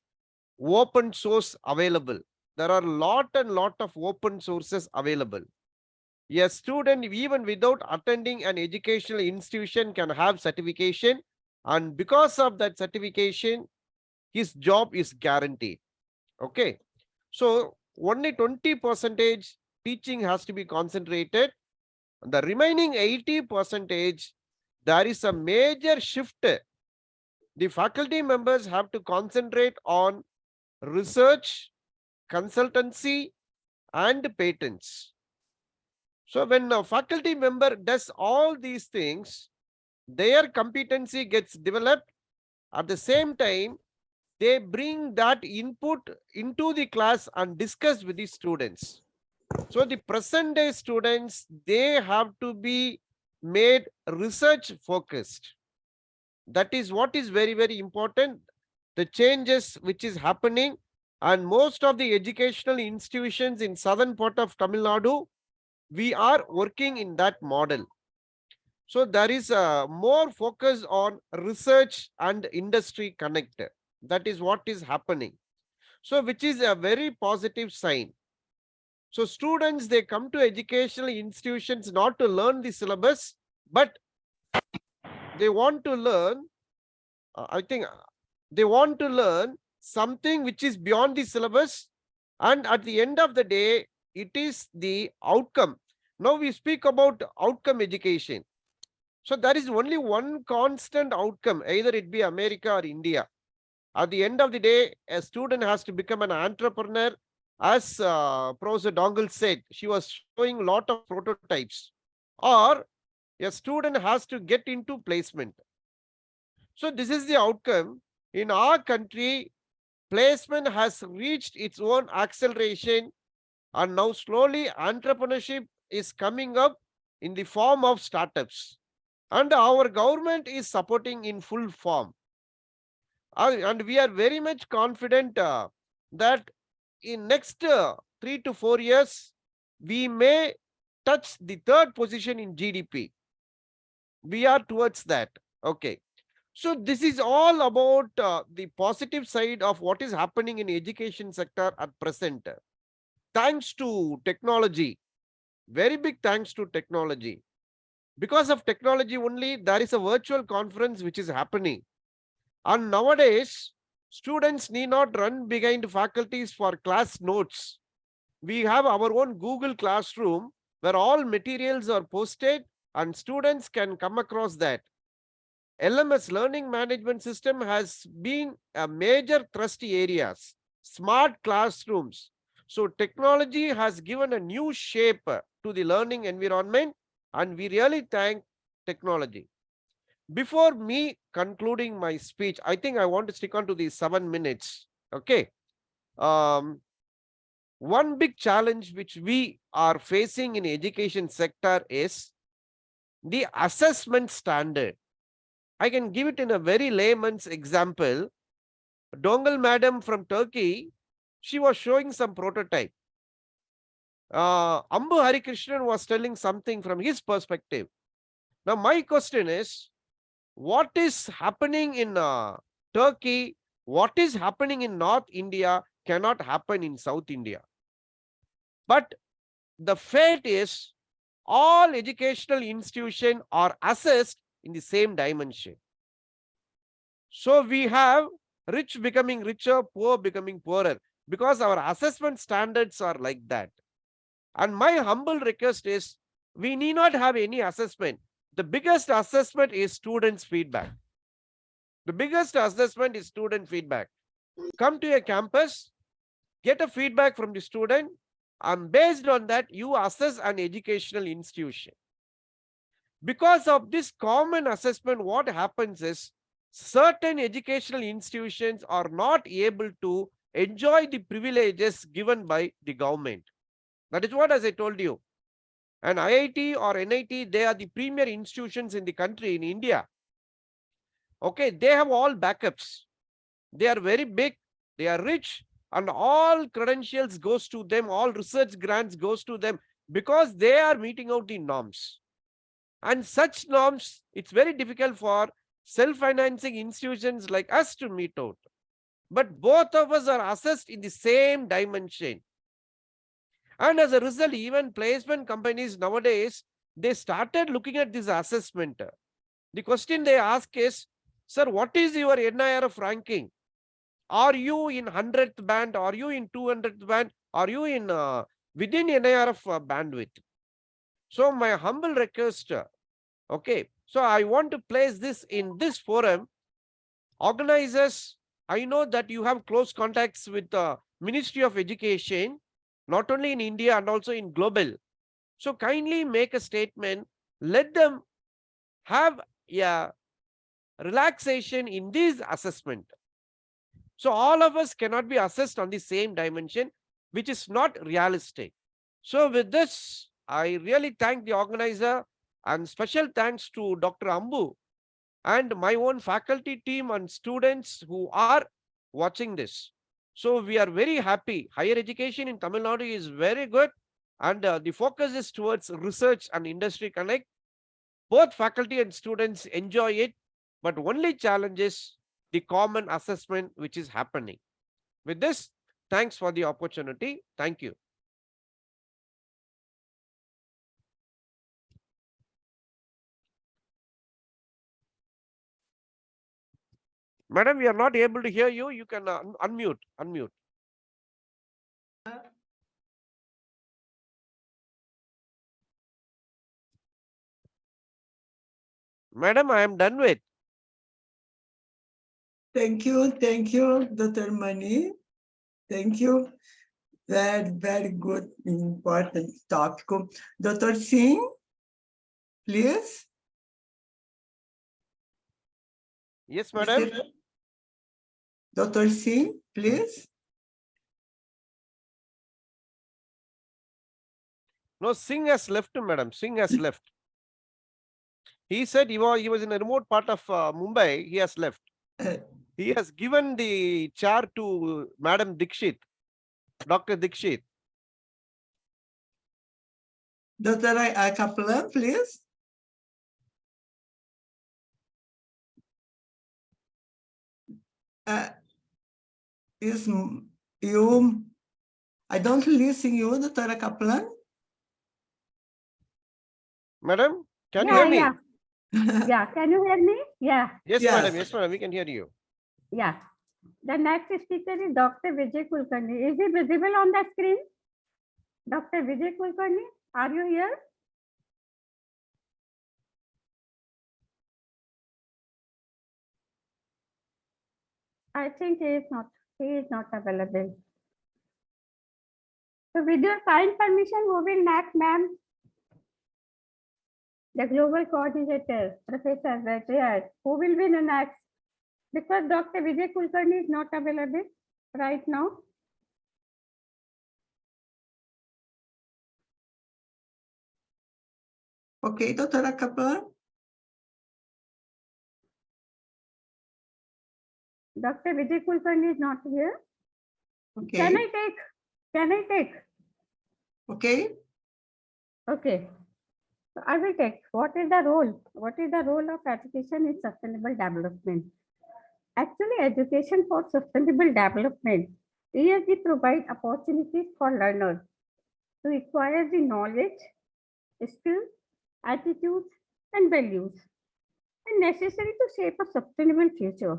open source available. There are lot of open sources available. A student, even without attending an educational institution, can have certification, and because of that certification, his job is guaranteed. Okay, so only 20% teaching has to be concentrated. The remaining 80%, there is a major shift. The faculty members have to concentrate on research, consultancy, and patents. So when a faculty member does all these things, their competency gets developed. At the same time, they bring that input into the class and discuss with the students. So the present day students, they have to be made research focused. That is what is very, very important. The changes which is happening, and most of the educational institutions in southern part of Tamil Nadu, we are working in that model. So there is a more focus on research and industry connect. That is what is happening. So which is a very positive sign. So students, they come to educational institutions not to learn the syllabus, but they want to learn, they want to learn something which is beyond the syllabus. And at the end of the day, it is the outcome. Now we speak about outcome education. So there is only one constant outcome, either it be America or India. At the end of the day, a student has to become an entrepreneur. As Professor Dongle said, she was showing a lot of prototypes. Or a student has to get into placement. So this is the outcome. In our country, placement has reached its own acceleration, and now slowly entrepreneurship is coming up in the form of startups. And our government is supporting in full form. And we are very much confident that in next 3 to 4 years, we may touch the 3rd position in GDP. We are towards that. Okay. So this is all about the positive side of what is happening in education sector at present. Thanks to technology, very big thanks to technology. Because of technology only, there is a virtual conference which is happening. And nowadays, students need not run behind faculties for class notes. We have our own Google Classroom where all materials are posted and students can come across that. LMS, Learning Management System, has been a major thrust areas. Smart classrooms. So technology has given a new shape to the learning environment, and we really thank technology. Before me concluding my speech, I think I want to stick on to these 7 minutes. Okay. One big challenge which we are facing in education sector is the assessment standard. I can give it in a very layman's example. Dongle madam from Turkey, she was showing some prototype. Ambu Harikrishnan was telling something from his perspective. Now, my question is, what is happening in Turkey, what is happening in North India cannot happen in South India. But the fate is all educational institutions are assessed in the same dimension. So we have rich becoming richer, poor becoming poorer, because our assessment standards are like that. And my humble request is, we need not have any assessment. The biggest assessment is students' feedback. The biggest assessment is student feedback. Come to a campus, get a feedback from the student, and based on that, you assess an educational institution. Because of this common assessment, what happens is, certain educational institutions are not able to enjoy the privileges given by the government. That is what, as I told you, an IIT or NIT, they are the premier institutions in the country, in India. Okay, they have all backups. They are very big, they are rich, and all credentials goes to them, all research grants goes to them, because they are meeting out the norms. And such norms, it's very difficult for self-financing institutions like us to meet out. But both of us are assessed in the same dimension. And as a result, even placement companies nowadays, they started looking at this assessment. The question they ask is, sir, what is your NIRF ranking? Are you in 100th band? Are you in 200th band? Are you in within NIRF bandwidth? So my humble request, okay, so I want to place this in this forum. Organizers, I know that you have close contacts with the Ministry of Education, not only in India and also in global. So kindly make a statement, let them have a relaxation in this assessment. So all of us cannot be assessed on the same dimension, which is not realistic. So with this, I really thank the organizer, and special thanks to Dr. Ambu and my own faculty team and students who are watching this. So we are very happy. Higher education in Tamil Nadu is very good, and the focus is towards research and industry connect. Both faculty and students enjoy it, but only challenge is the common assessment which is happening. With this, thanks for the opportunity. Thank you. Madam, we are not able to hear you. You can unmute. Unmute. Madam, I am done with. Thank you, Dr. Mani. Thank you. Very good, important topic. Dr. Singh, please. Yes, madam. Dr. Singh, please. No, Singh has left, madam. Singh has left. He said he was in a remote part of Mumbai. He has left. He has given the chair to Madam Dikshit, Dr. Dikshit. Dr. Kaplan, please. Is you, I don't listen you, Dr. Kaplan. Madam, can you Yeah, hear me? yeah, yeah. Can you hear me? Yeah, Yes, Yes. madam. Yes, madam. We can hear you. yeah. The next speaker is Dr. Vijay Kulkarni. Is he visible on the screen? Dr. Vijay Kulkarni, are you here? I think he is not available. So with your kind permission, who will next, ma'am? The global coordinator, Professor Retired. Who will be the next? Because Dr. Vijay Kulkarni is not available right now. Okay, Dr. Kaplan. Dr. Vijay Kulkarni is not here. Okay. Can I take? Okay? Okay. So I will take, what is the role? What is the role of education in sustainable development? Actually, education for sustainable development really provide opportunities for learners to acquire the knowledge, skills, attitudes, and values and necessary to shape a sustainable future.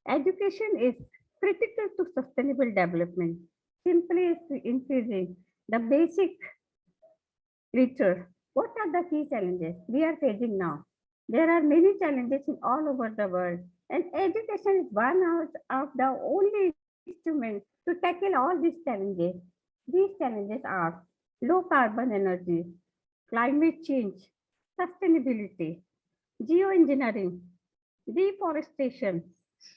Education is critical to sustainable development. Simply increasing the basic literature. What are the key challenges we are facing now? There are many challenges in all over the world, and education is one of the only instruments to tackle all these challenges. These challenges are low carbon energy, climate change, sustainability, geoengineering, deforestation,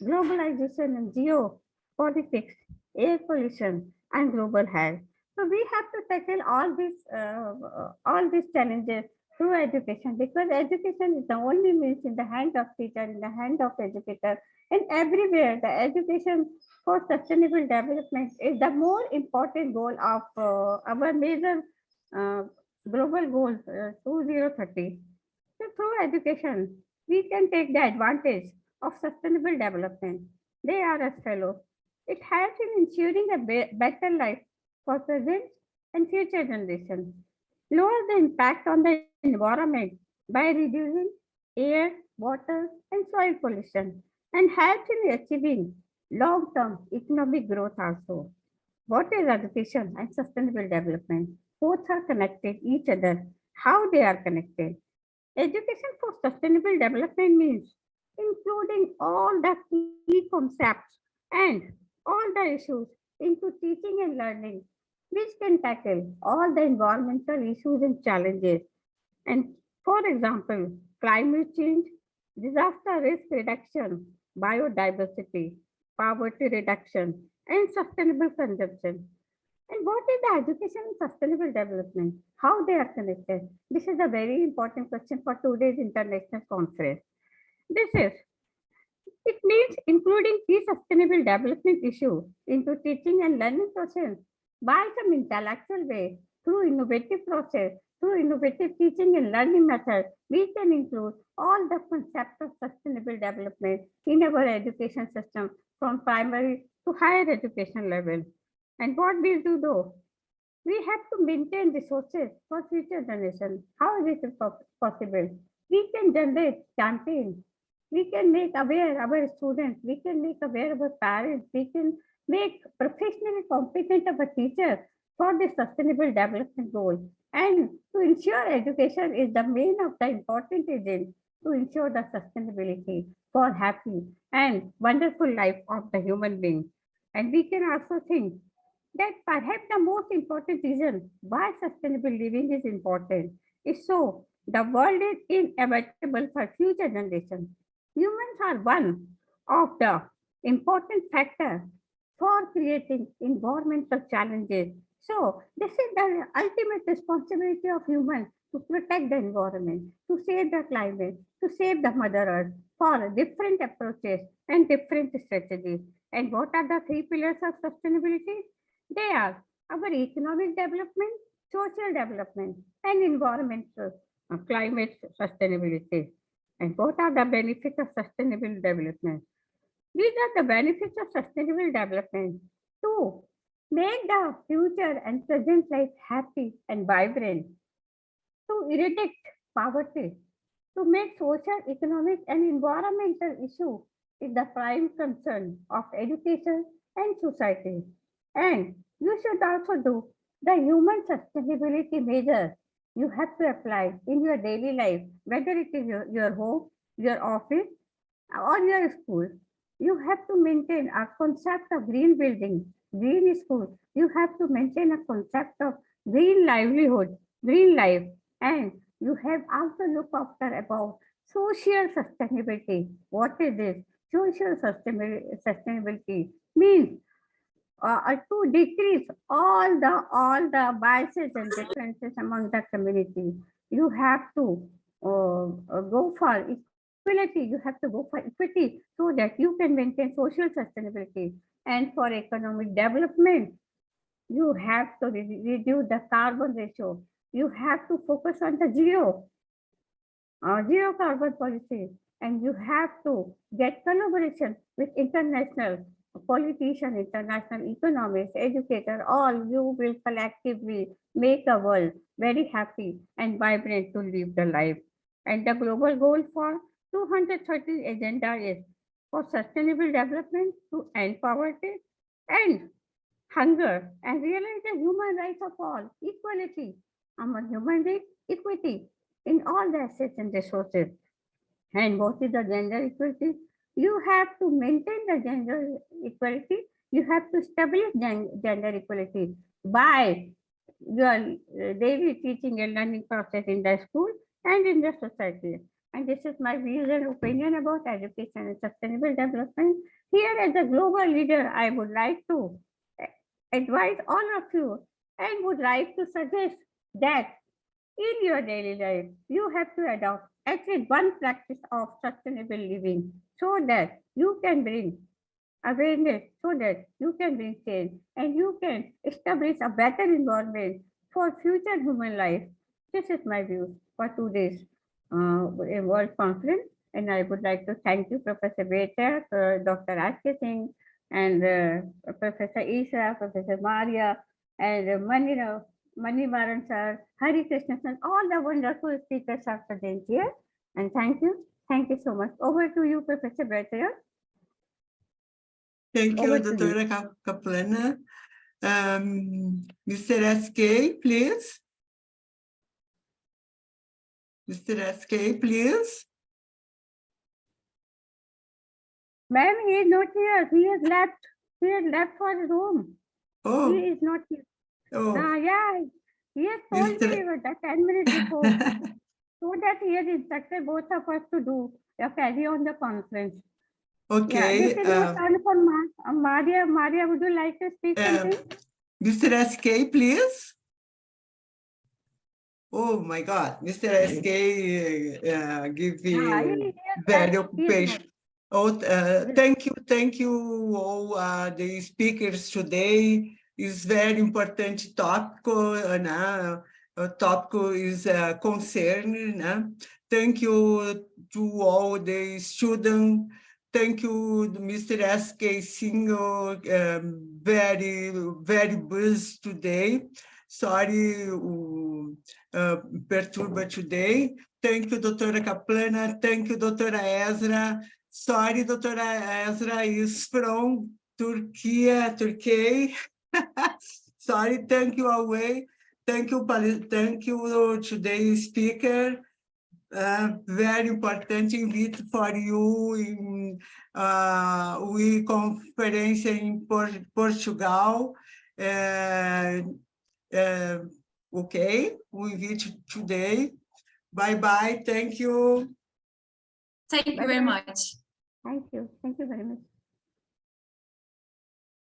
globalization and geopolitics, air pollution, and global health. So we have to tackle all these challenges through education, because education is the only means in the hand of teacher, in the hand of educator, and everywhere the education for sustainable development is the more important goal of our major uh, global goals 2030. So through education, we can take the advantage of sustainable development. They are as follows. It helps in ensuring a better life for present and future generations. Lower the impact on the environment by reducing air, water, and soil pollution, and helps in achieving long-term economic growth also. What is education and sustainable development? Both are connected each other. How they are connected? Education for sustainable development means including all the key concepts and all the issues into teaching and learning, which can tackle all the environmental issues and challenges. And for example, climate change, disaster risk reduction, biodiversity, poverty reduction, and sustainable consumption. And what is the education and sustainable development? How they are connected? This is a very important question for today's international conference. This is, it means including key sustainable development issues into teaching and learning process by some intellectual way through innovative process, through innovative teaching and learning method. We can include all the concepts of sustainable development in our education system from primary to higher education level. And what we do though? We have to maintain resources for future generations. How is it possible? We can generate campaigns. We can make aware our students. We can make aware our parents. We can make professionally competent our teachers for the sustainable development goal. And to ensure education is the main of the important agent to ensure the sustainability for happy and wonderful life of the human being. And we can also think that perhaps the most important reason why sustainable living is important is so the world is inevitable for future generations. Humans are one of the important factors for creating environmental challenges. So this is the ultimate responsibility of humans to protect the environment, to save the climate, to save the Mother Earth for different approaches and different strategies. And what are the three pillars of sustainability? They are our economic development, social development, and environmental climate sustainability. And what are the benefits of sustainable development? These are the benefits of sustainable development to make the future and present life happy and vibrant, to eradicate poverty, to make social, economic, and environmental issue is the prime concern of education and society. And you should also do the human sustainability measures you have to apply in your daily life, whether it is your home, your office, or your school. You have to maintain a concept of green building, green school. You have to maintain a concept of green livelihood, green life, and you have also look after about social sustainability. What is this? Social sustainability means to decrease all the biases and differences among the community. You have to go for equality. You have to go for equity so that you can maintain social sustainability. And for economic development, You have to reduce the carbon ratio. You have to focus on the zero carbon policy, and you have to get collaboration with international politicians, international economists, educators. All you will collectively make a world very happy and vibrant to live the life. And the global goal for 230 agenda is for sustainable development to end poverty and hunger and realize the human rights of all, equality among human beings, equity in all the assets and resources. And what is the gender equality? You have to maintain the gender equality. You have to establish gender equality by your daily teaching and learning process in the school and in the society. And this is my views and opinion about education and sustainable development. Here as a global leader, I would like to advise all of you and would like to suggest that in your daily life, you have to adopt at least one practice of sustainable living so that you can bring awareness, so that you can bring change and you can establish a better environment for future human life. This is my view for today's World Conference. And I would like to thank you, Professor Beter, Dr. S.K. Singh, and Professor Isha, Professor Maria, and Mani Maran sir, Hari Krishna sir, all the wonderful speakers are present here. And thank you. Thank you so much. Over to you, Professor Beter. Thank you, Over to you. Dr. Kaplana. Mr. SK, please. Mr. SK, please. Ma'am, he is not here. He has left. He has left for his room. Oh, He is not here. oh. Yeah, he has told Mr. me that 10 minutes before. So that he has instructed both of us to do carry on the conference. Yeah, Okay. this is your turn for Maria. Maria, would you like to speak something? Mr. SK, please. Oh my God, Mr. SK give me very occupation. Oh, thank you all the speakers today. Is very important topic, topic is concern. Thank you to all the students. Thank you, Mr. SK Singh, very busy today. Sorry, perturba today. Thank you, Dr. Kaplana. Thank you, Dr. Ezra. Sorry, Dr. Ezra is from Turkey. Sorry, thank you away. Thank you today's speaker. Very important invite for you in we conference in Portugal. Okay, we invite today. Bye-bye. Thank you. Thank you very much. Thank you. Thank you very much.